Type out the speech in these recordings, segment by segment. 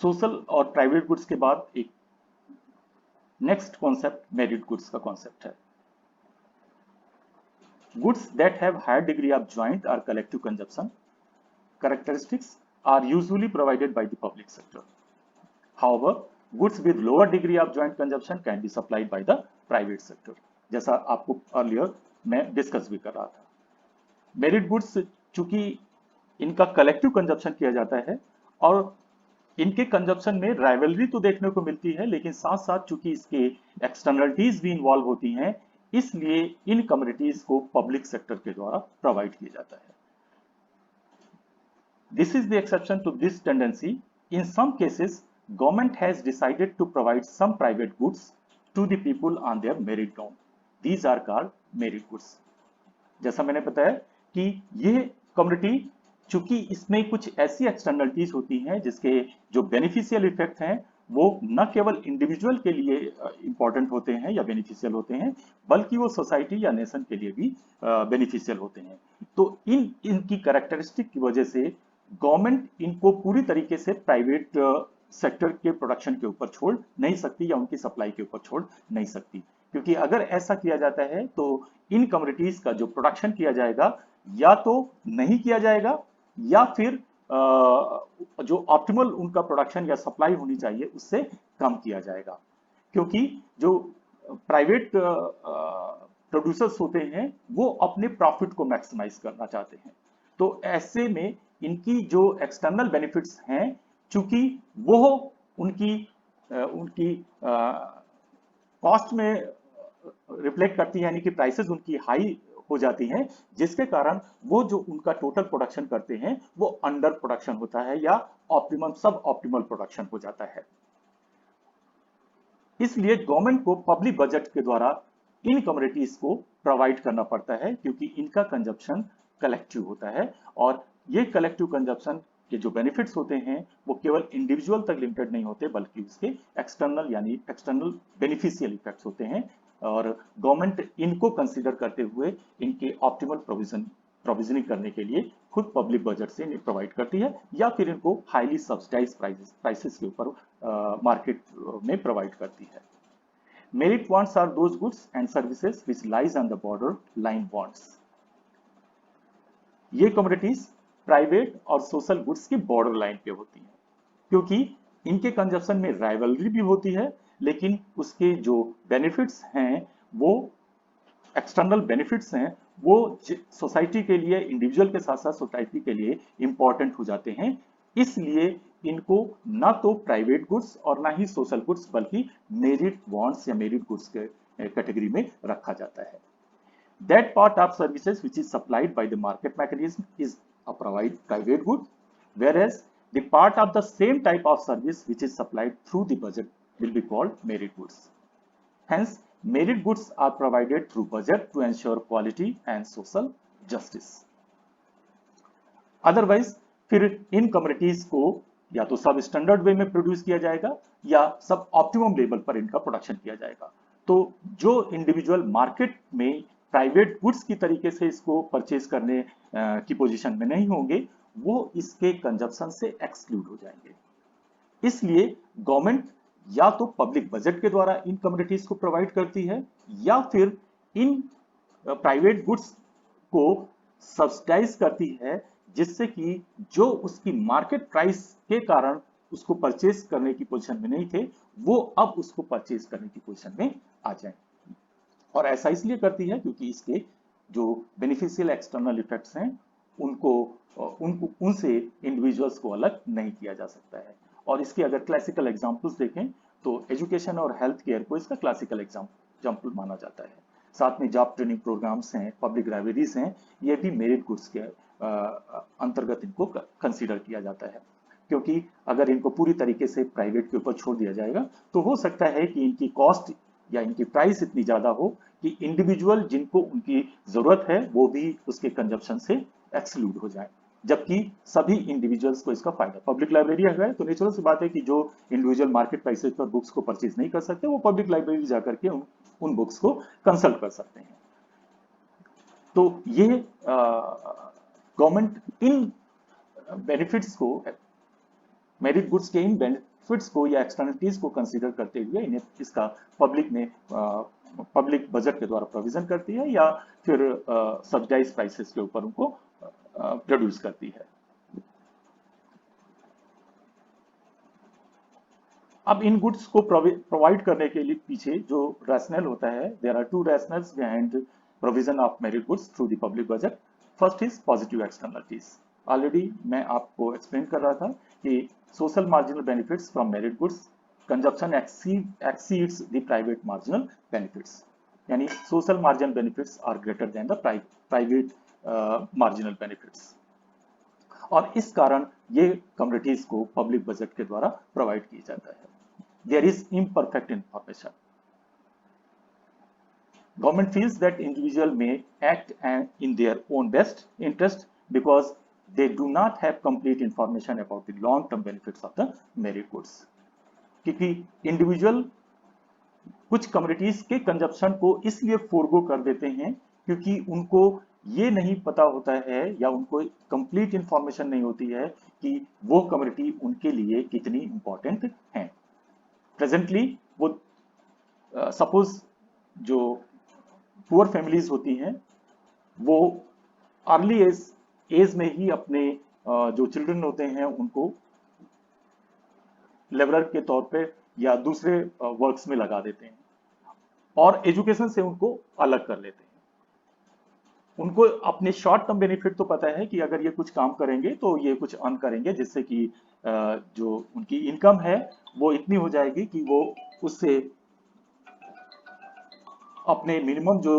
Social और private goods के बाद एक नेक्स्ट कॉन्सेप्ट मेरिट गुड्स का कॉन्सेप्ट है। Goods that have higher degree of joint और collective consumption characteristics are usually provided by the public sector. However, goods with lower degree of joint consumption can be supplied by the private sector. जैसा आपको earlier मैं discuss भी कर रहा था। Merit goods चूंकि इनका कलेक्टिव कंजप्शन किया जाता है और इनके कंजप्शन में राइवलरी तो देखने को मिलती है, लेकिन साथ साथ चूंकि इसके एक्सटर्नलिटीज भी इन्वॉल्व होती हैं, इसलिए इन कम्युनिटीज को पब्लिक सेक्टर के द्वारा प्रोवाइड किया जाता है। This is the exception to this tendency. In some cases, government has decided to provide some private goods to the people on their merit ground. These are called merit goods. जैसा मैंने बताया कि ये community चूंकि इसमें कुछ ऐसी externalities होती हैं जिसके जो बेनिफिशियल इफेक्ट हैं वो न केवल इंडिविजुअल के लिए इंपॉर्टेंट होते हैं या बेनिफिशियल होते हैं, बल्कि वो सोसाइटी या नेशन के लिए भी बेनिफिशियल होते हैं। तो इनकी कैरेक्टरिस्टिक की वजह से गवर्नमेंट इनको पूरी तरीके से प्राइवेट सेक्टर के प्रोडक्शन के ऊपर छोड़ नहीं सकती या उनकी सप्लाई के ऊपर छोड़ नहीं सकती, क्योंकि अगर ऐसा किया जाता है तो इन कम्युनिटीज का जो प्रोडक्शन किया जाएगा या तो नहीं किया जाएगा या फिर जो ऑप्टिमल उनका प्रोडक्शन या सप्लाई होनी चाहिए उससे कम किया जाएगा, क्योंकि जो प्राइवेट प्रोड्यूसर्स होते हैं वो अपने प्रॉफिट को मैक्सिमाइज करना चाहते हैं। तो ऐसे में इनकी जो एक्सटर्नल बेनिफिट्स हैं, चूंकि वो उनकी कॉस्ट में रिफ्लेक्ट करती है, यानी कि प्राइसेस उनकी हाई हो जाती हैं, जिसके कारण वो जो उनका टोटल प्रोडक्शन करते हैं वो अंडर प्रोडक्शन होता है या ऑप्टिमम सब ऑप्टिमल प्रोडक्शन हो जाता है। इसलिए गवर्नमेंट को पब्लिक बजट के द्वारा इन कम्युनिटीज को प्रोवाइड करना पड़ता है, क्योंकि इनका कंजप्शन कलेक्टिव होता है और ये कलेक्टिव कंजप्शन के जो बेनिफिट्स होते हैं वो केवल इंडिविजुअल तक लिमिटेड नहीं होते, बल्कि उसके एक्सटर्नल यानी एक्सटर्नल बेनिफिशियल इफेक्ट्स होते हैं और गवर्नमेंट इनको कंसीडर करते हुए इनके ऑप्टिमल प्रोविजनिंग करने के लिए खुद पब्लिक बजट से इन्हें प्रोवाइड करती है या फिर इनको हाईली सब्सिडाइज प्राइसेस के ऊपर मार्केट में प्रोवाइड करती है। Merit bonds are those goods and services which lies on the border line bonds. ये कम्युनिटीज प्राइवेट और सोशल गुड्स की बॉर्डर लाइन पे होती हैं, क्योंकि इनके कंजप्शन में राइवलरी भी होती है, लेकिन उसके जो बेनिफिट्स हैं वो एक्सटर्नल बेनिफिट्स हैं वो सोसाइटी के लिए, इंडिविजुअल के साथ साथ सोसाइटी के लिए इंपॉर्टेंट हो जाते हैं। इसलिए इनको ना तो प्राइवेट गुड्स और ना ही सोशल गुड्स बल्कि मेरिट बॉन्ड्स या मेरिट गुड्स के कैटेगरी में रखा जाता है। That part of services which is supplied by the market mechanism is a private good, whereas the part of the same type of service which is supplied through the budget will be called merit goods. Hence, merit goods are provided through budget to ensure quality and social justice. Otherwise, फिर इन communities को या तो सब standard वे में produce किया जाएगा या सब ऑप्टिमम लेवल पर इनका प्रोडक्शन किया जाएगा। तो जो इंडिविजुअल मार्केट में प्राइवेट गुड्स की तरीके से इसको परचेज करने की पोजीशन में नहीं होंगे, वो इसके कंजप्शन से एक्सक्लूड हो जाएंगे। इसलिए गवर्नमेंट या तो पब्लिक बजट के द्वारा इन कम्युनिटीज को प्रोवाइड करती है या फिर इन प्राइवेट गुड्स को सब्सिडाइज करती है, जिससे कि जो उसकी मार्केट प्राइस के कारण उसको परचेज करने की पोजीशन में नहीं थे वो अब उसको परचेज करने की पोजीशन में आ जाए। और ऐसा इसलिए करती है क्योंकि इसके जो बेनिफिशियल एक्सटर्नल इफेक्ट्स हैं उनसे इंडिविजुअल्स को अलग नहीं किया जा सकता है। और इसके अगर क्लासिकल एग्जांपल्स देखें तो एजुकेशन और हेल्थ केयर को इसका क्लासिकल एग्जांपल माना जाता है। साथ में जॉब ट्रेनिंग प्रोग्राम्स हैं, पब्लिक लाइब्रेरीज हैं, ये भी मेरिट गुड्स के अंतर्गत इनको कंसीडर किया जाता है, क्योंकि अगर इनको पूरी तरीके से प्राइवेट के ऊपर छोड़ दिया जाएगा तो हो सकता है कि इनकी कॉस्ट या इनकी प्राइस इतनी ज्यादा हो कि इंडिविजुअल जिनको उनकी जरूरत है वो भी उसके कंजप्शन से एक्सक्लूड हो जाए, जबकि सभी इंडिविजुअल्स को इसका फायदा। पब्लिक लाइब्रेरी अगर है तो नेचुरल सी बात है कि जो इंडिविजुअल मार्केट प्राइसेस पर बुक्स को परचेज नहीं कर सकते वो पब्लिक लाइब्रेरी जाकर के उन बुक्स को कंसल्ट कर सकते हैं। तो ये गवर्नमेंट इन बेनिफिट्स को मेरिट गुड्स के इन बेनिफिट्स को या एक्सटर्नलिटीज को कंसीडर करते हुए इन्हें इसका पब्लिक बजट के द्वारा प्रोविजन करती है या फिर सब्सिडाइज प्राइसेस के ऊपर उनको प्रोड्यूस करती है। अब इन गुड्स को प्रोवाइड करने के लिए पीछे जो रैशनल होता है, there are two rationals behind provision of merit goods through the public budget. First is positive externalities. Already मैं आपको एक्सप्लेन कर रहा था कि social marginal benefits from merit goods consumption exceeds the private marginal benefits, यानी social marginal benefits are greater than the private marginal benefits, और इस कारण ये कम्युनिटीज को पब्लिक बजट के द्वारा प्रोवाइड किया जाता है। There is imperfect information. Government feels that individual में act in their own best interest because they do not have complete information about the long term benefits of the merit goods, क्योंकि individual कुछ communities के consumption को इसलिए forgo कर देते हैं क्योंकि उनको ये नहीं पता होता है या उनको कंप्लीट इंफॉर्मेशन नहीं होती है कि वो कम्युनिटी उनके लिए कितनी इंपॉर्टेंट है। प्रेजेंटली वो सपोज जो पुअर फैमिलीज होती हैं वो अर्ली एज में ही अपने जो चिल्ड्रन होते हैं उनको लेबरर के तौर पे या दूसरे वर्क्स में लगा देते हैं और एजुकेशन से उनको अलग कर लेते हैं। उनको अपने शॉर्ट टर्म बेनिफिट तो पता है कि अगर ये कुछ काम करेंगे तो ये कुछ अर्न करेंगे जिससे कि जो उनकी इनकम है वो इतनी हो जाएगी कि वो उससे अपने मिनिमम जो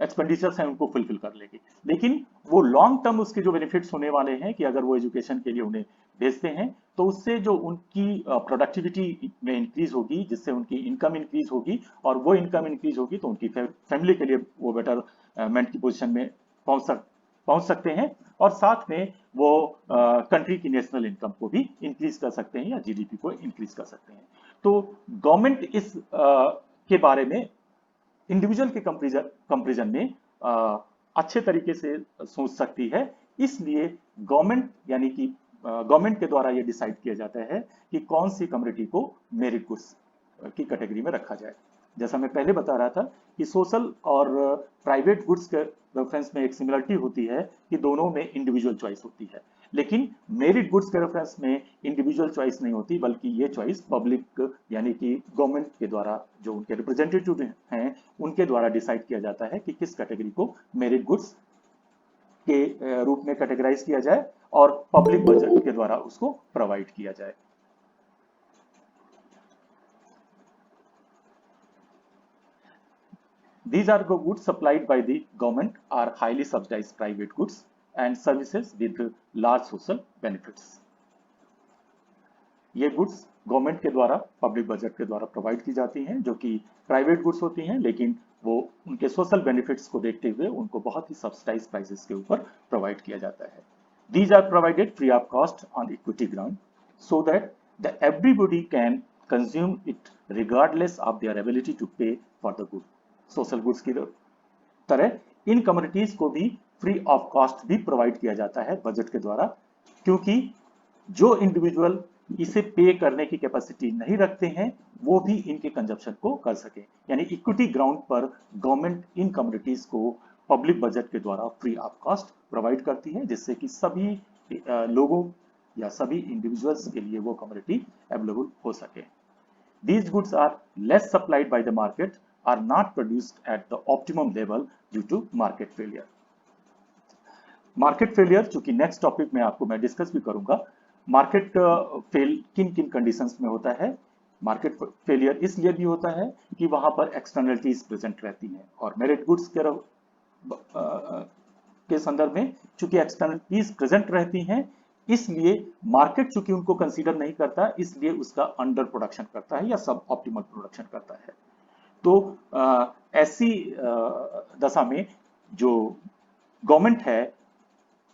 एक्सपेंडिचर्स हैं उनको फुलफिल कर लेगी। लेकिन वो लॉन्ग टर्म उसके जो बेनिफिट्स होने वाले हैं कि अगर वो एजुकेशन के लिए उन्हें भेजते हैं तो उससे जो उनकी प्रोडक्टिविटी में इंक्रीज होगी, जिससे उनकी इनकम इंक्रीज होगी, और वो इनकम इंक्रीज होगी तो उनकी फैमिली के लिए वो बेटरमेंट की पोजीशन में पहुंच सकते हैं, और साथ में वो कंट्री की नेशनल इनकम को भी इंक्रीज कर सकते हैं या जीडीपी को इंक्रीज कर सकते हैं। तो गवर्नमेंट इस के बारे में इंडिविजुअल के कंपेरिजन में अच्छे तरीके से सोच सकती है। इसलिए गवर्नमेंट यानी कि गवर्नमेंट के द्वारा ये डिसाइड किया जाता है कि कौन सी कम्युनिटी को मेरिट गुड्स की कैटेगरी में रखा जाए। जैसा मैं पहले बता रहा था कि सोशल और प्राइवेट गुड्स के रेफरेंस में एक सिमिलरिटी होती है कि दोनों में इंडिविजुअल चॉइस होती है, लेकिन मेरिट गुड्स के रेफरेंस में इंडिविजुअल चॉइस नहीं होती, बल्कि ये चॉइस पब्लिक यानी कि गवर्नमेंट के द्वारा जो उनके रिप्रेजेंटेटिव हैं उनके द्वारा डिसाइड किया जाता है कि किस कैटेगरी को मेरिट गुड्स के रूप में कैटेगराइज किया जाए और पब्लिक बजट के द्वारा उसको प्रोवाइड किया जाए। These are the goods supplied by the government are highly subsidized private goods and services with large social benefits. ये गुड्स गवर्नमेंट के द्वारा पब्लिक बजट के द्वारा प्रोवाइड की जाती हैं जो कि प्राइवेट गुड्स होती हैं, लेकिन वो उनके सोशल बेनिफिट्स को देखते हुए उनको बहुत ही सब्सिडाइज प्राइसेस के ऊपर प्रोवाइड किया जाता है। These are provided free of cost on equity ground so that everybody can consume it regardless of their ability to pay for the good. Social goods की तरह इन कम्युनिटीज को भी फ्री ऑफ कॉस्ट भी provide किया जाता है budget के द्वारा, क्योंकि जो इंडिविजुअल इसे पे करने की कैपेसिटी नहीं रखते हैं वो भी इनके कंजप्शन को कर सके। यानी इक्विटी ग्राउंड पर गवर्नमेंट इन कम्युनिटीज को पब्लिक बजट के द्वारा फ्री ऑफ कॉस्ट प्रोवाइड करती है, जिससे कि सभी लोगों या सभी इंडिविजुअल्स के लिए वो कम्युनिटी अवेलेबल हो सके। These goods are less supplied by the market, are not produced at the optimum level due to market failure. Market failure चूंकि नेक्स्ट टॉपिक में आपको मैं डिस्कस भी करूंगा। मार्केट फेल किन किन कंडीशंस में होता है। मार्केट फेलियर इसलिए भी होता है कि वहां पर एक्सटर्नलिटीज प्रेजेंट रहती हैं, और मेरिट गुड्स के संदर्भ में चूंकि एक्सटर्नलिटीज प्रेजेंट रहती हैं इसलिए मार्केट चूंकि उनको कंसीडर नहीं करता, इसलिए उसका अंडर प्रोडक्शन करता है या सब ऑप्टिमल प्रोडक्शन करता है। तो ऐसी दशा में जो गवर्नमेंट है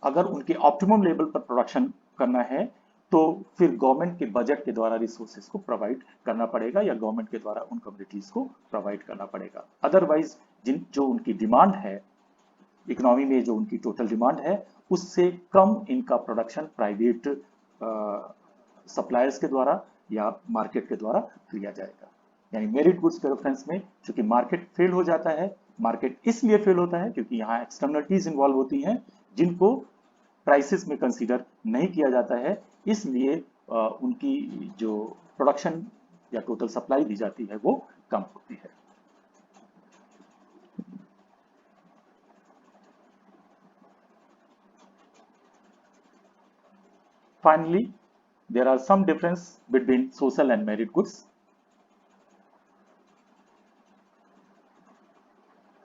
अगर उनके ऑप्टिमम लेवल पर प्रोडक्शन करना है तो फिर गवर्नमेंट के बजट के द्वारा रिसोर्सेज को प्रोवाइड करना पड़ेगा या गवर्नमेंट के द्वारा उन कम्युनिटीज को प्रोवाइड करना पड़ेगा। अदरवाइज जो उनकी डिमांड है इकोनॉमी में, जो उनकी टोटल डिमांड है उससे कम इनका प्रोडक्शन प्राइवेट सप्लायर्स के द्वारा या मार्केट के द्वारा किया जाएगा। यानी मेरिट गुड्स के रेफरेंस में चूंकि मार्केट फेल हो जाता है, मार्केट इसलिए फेल होता है क्योंकि यहाँ एक्सटर्नलिटीज इन्वॉल्व होती हैं जिनको प्राइसेस में कंसीडर नहीं किया जाता है, इसलिए उनकी जो प्रोडक्शन या टोटल सप्लाई दी जाती है वो कम होती है। Finally, there are some difference between social and merit goods.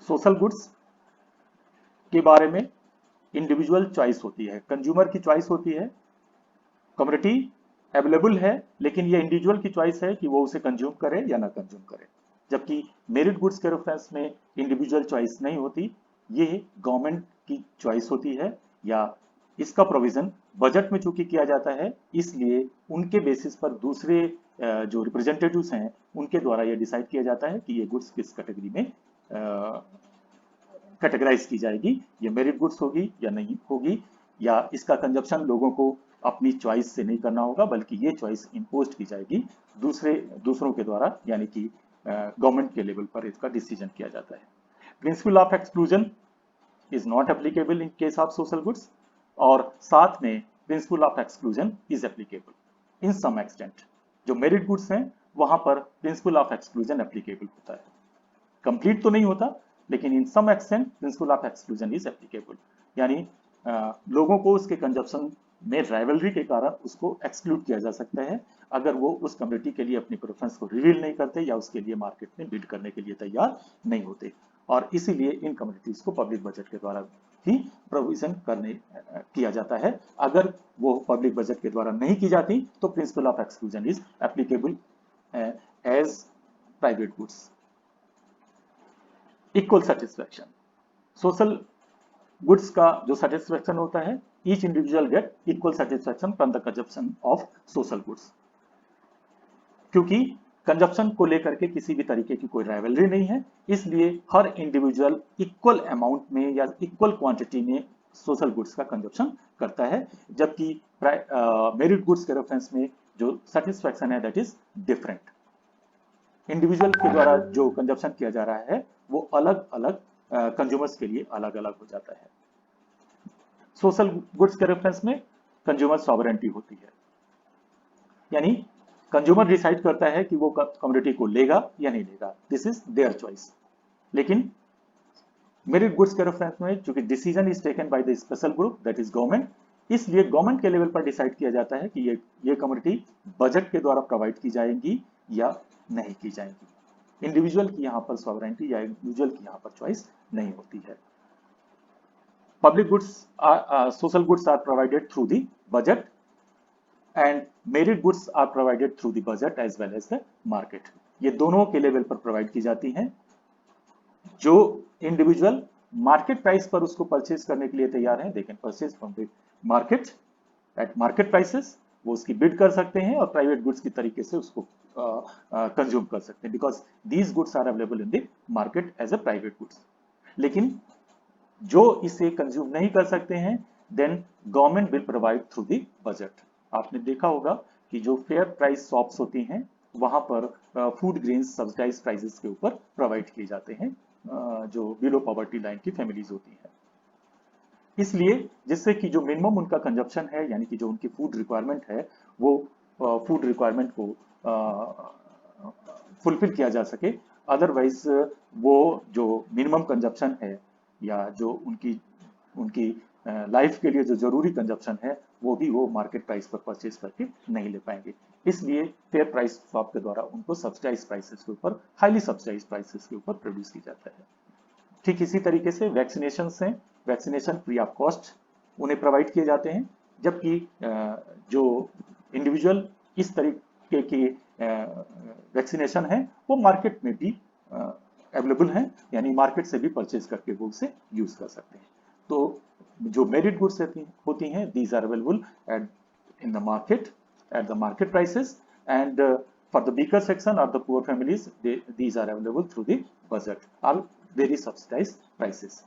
Social goods के बारे में इंडिविजुअल चॉइस होती है, कंज्यूमर की चॉइस होती है, कम्युनिटी अवेलेबल है लेकिन ये इंडिविजुअल की चॉइस है कि वो उसे कंज्यूम करे या ना कंज्यूम करे। जबकि मेरिट गुड्स के रेफरेंस में इंडिविजुअल चॉइस नहीं होती, ये गवर्नमेंट की चॉइस होती है या इसका प्रोविजन बजट में चूंकि किया जाता है, इसलिए उनके बेसिस पर दूसरे जो रिप्रेजेंटेटिव्स हैं उनके द्वारा यह डिसाइड किया जाता है कि ये गुड्स किस कैटेगरी में कैटेगराइज की जाएगी, ये मेरिट गुड्स होगी या नहीं होगी, या इसका कंजप्शन लोगों को अपनी चॉइस से नहीं करना होगा बल्कि ये चॉइस इम्पोज की जाएगी दूसरों के द्वारा, यानी कि गवर्नमेंट के लेवल पर इसका डिसीजन किया जाता है। Principle of exclusion is not applicable in case of social goods, और साथ में principle of exclusion is applicable in some extent. जो मेरिट गुड्स हैं वहां पर प्रिंसिपल ऑफ एक्सक्लूजन एप्लीकेबल होता है, कंप्लीट तो नहीं होता लेकिन in some extent principle of exclusion is applicable, यानी लोगों को उसके कंजप्शन में राइवलरी के कारण उसको एक्सक्लूड किया जा सकता है अगर वो उस कम्युनिटी के लिए अपनी प्रेफरेंस को रिवील नहीं करते या उसके लिए मार्केट में बिड करने के लिए तैयार नहीं होते, और इसीलिए इन कम्युनिटीज को पब्लिक बजट के द्वारा ही प्रोविजन किया जाता है। अगर वो पब्लिक बजट के द्वारा नहीं की जाती तो principle of exclusion is applicable as private goods. Equal satisfaction, social goods का जो सेटिस्फैक्शन होता है, each individual get equal satisfaction from the consumption of social goods. क्योंकि कंजप्शन को लेकर के किसी भी तरीके की कोई राइवलरी नहीं है, इसलिए हर इंडिविजुअल इक्वल अमाउंट में या इक्वल क्वांटिटी में सोशल गुड्स का कंजप्शन करता है, जबकि मेरिट गुड्स के रेफरेंस में जो सेटिस्फैक्शन है दैट इज डिफरेंट। इंडिविजुअल के द्वारा जो कंजप्शन किया जा रहा है वो अलग अलग कंज्यूमर्स के लिए अलग अलग हो जाता है। सोशल गुड्स के रेफरेंस में कंज्यूमर सॉवरेंटी होती है, यानी कंज्यूमर डिसाइड करता है कि वो कम्युनिटी को लेगा या नहीं लेगा, दिस इज देयर चॉइस। लेकिन मेरिट गुड्स के रेफरेंस में चूंकि decision is taken by the special group that is government, इसलिए गवर्नमेंट के लेवल पर डिसाइड किया जाता है कि ये कम्युनिटी बजट के द्वारा प्रोवाइड की जाएंगी या नहीं की जाएंगी। इंडिविजुअल की यहाँ पर सॉवरेंटी या इंडिविजुअल की यहाँ पर चॉइस नहीं होती है। Public goods social goods are provided through the budget and merit goods are provided through the budget as well as the market. ये दोनों के लेवल पर प्रोवाइड की जाती हैं। जो इंडिविजुअल मार्केट प्राइस पर उसको परचेज करने के लिए तैयार हैं, they can purchase from the market at market prices, वो उसकी बिड कर सकते हैं और प्राइवेट गुड्स की तरीके से उसको कंज्यूम कर सकते हैं, because these goods are available in the market as a private goods. लेकिन जो इसे कंज्यूम नहीं कर सकते हैं, then government will provide through the budget. आपने देखा होगा कि जो फेयर प्राइस शॉप्स होती हैं वहां पर फूड ग्रेन्स सब्सिडाइज प्राइसेस के ऊपर प्रोवाइड किए जाते हैं जो बिलो पॉवर्टी लाइन की फैमिलीज होती हैं, इसलिए जिससे कि जो मिनिमम उनका कंजप्शन है, यानी कि जो उनकी फूड रिक्वायरमेंट है, वो फूड रिक्वायरमेंट को फुलफिल किया जा सके। अदरवाइज वो जो मिनिमम कंजप्शन है या जो उनकी लाइफ के लिए जो जरूरी कंजप्शन है वो भी वो मार्केट प्राइस पर परचेज करके नहीं ले पाएंगे। इसलिए फेयर प्राइस शॉप के द्वारा उनको सब्सिडाइज प्राइसेस के ऊपर, हाईली सब्सिडाइज प्राइसेस के ऊपर प्रोड्यूस की जाता है। ठीक इसी तरीके से वैक्सीनेशन हैं, वैक्सीनेशन फ्री ऑफ कॉस्ट उन्हें प्रोवाइड किए जाते हैं, जबकि जो इंडिविजुअल इस तरीके के वैक्सीनेशन है वो मार्केट में भी अवेलेबल हैं, यानी मार्केट से भी परचेज करके वो उसे यूज कर सकते हैं। तो जो मेरिट गुड्स होती हैं, these are available in the market at the market prices, and for the weaker section or the poor families, these are available through the budget or very subsidized prices.